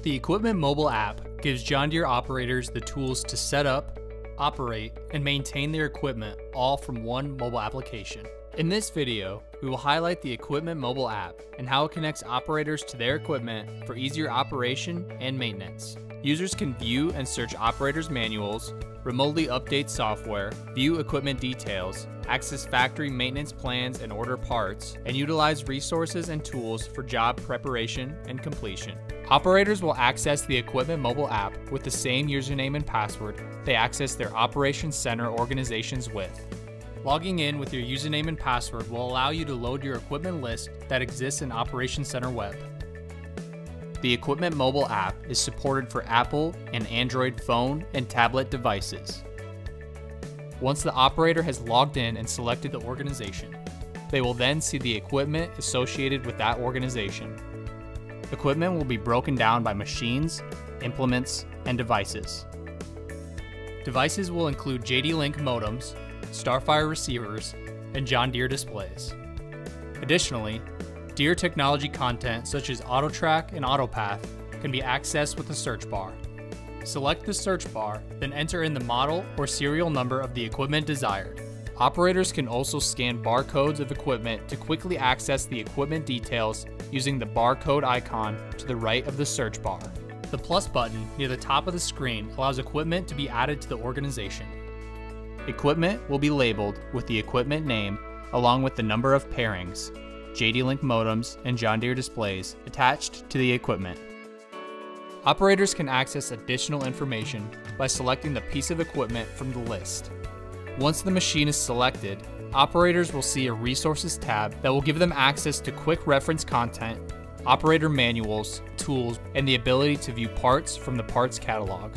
The Equipment mobile app gives John Deere operators the tools to set up, operate, and maintain their equipment all from one mobile application. In this video, we will highlight the Equipment mobile app and how it connects operators to their equipment for easier operation and maintenance. Users can view and search operators' manuals, remotely update software, view equipment details, access factory maintenance plans and order parts, and utilize resources and tools for job preparation and completion. Operators will access the Equipment mobile app with the same username and password they access their Operations Center organizations with. Logging in with your username and password will allow you to load your equipment list that exists in Operations Center web. The Equipment mobile app is supported for Apple and Android phone and tablet devices. Once the operator has logged in and selected the organization, they will then see the equipment associated with that organization. Equipment will be broken down by machines, implements, and devices. Devices will include JD-Link modems, Starfire receivers, and John Deere displays. Additionally, Deere technology content such as AutoTrack and AutoPath can be accessed with the search bar. Select the search bar, then enter in the model or serial number of the equipment desired. Operators can also scan barcodes of equipment to quickly access the equipment details using the barcode icon to the right of the search bar. The plus button near the top of the screen allows equipment to be added to the organization. Equipment will be labeled with the equipment name along with the number of pairings, JD-Link modems, and John Deere displays attached to the equipment. Operators can access additional information by selecting the piece of equipment from the list. Once the machine is selected, operators will see a Resources tab that will give them access to quick reference content, operator manuals, tools, and the ability to view parts from the parts catalog.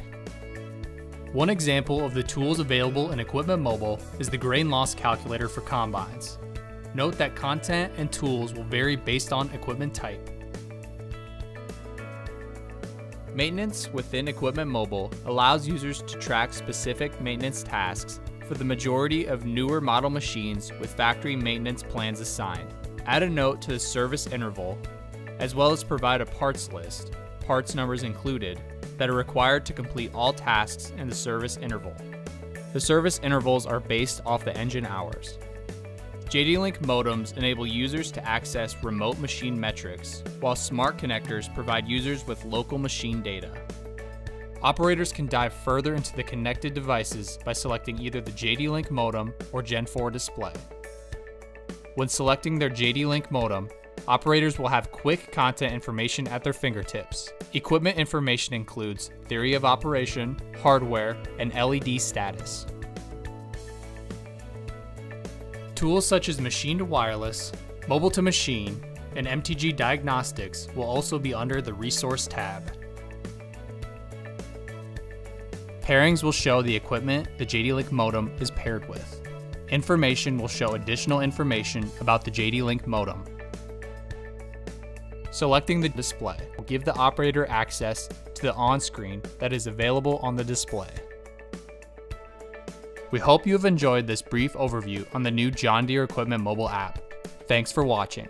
One example of the tools available in Equipment Mobile is the grain loss calculator for combines. Note that content and tools will vary based on equipment type. Maintenance within Equipment Mobile allows users to track specific maintenance tasks for the majority of newer model machines with factory maintenance plans assigned. Add a note to the service interval, as well as provide a parts list, parts numbers included, that are required to complete all tasks in the service interval. The service intervals are based off the engine hours. JD-Link modems enable users to access remote machine metrics, while smart connectors provide users with local machine data. Operators can dive further into the connected devices by selecting either the JD-Link modem or Gen 4 display. When selecting their JD-Link modem, operators will have quick content information at their fingertips. Equipment information includes theory of operation, hardware, and LED status. Tools such as machine to wireless, mobile to machine, and MTG diagnostics will also be under the Resource tab. Pairings will show the equipment the JD-Link modem is paired with. Information will show additional information about the JD-Link modem. Selecting the display will give the operator access to the on-screen that is available on the display. We hope you have enjoyed this brief overview on the new John Deere Equipment mobile app. Thanks for watching.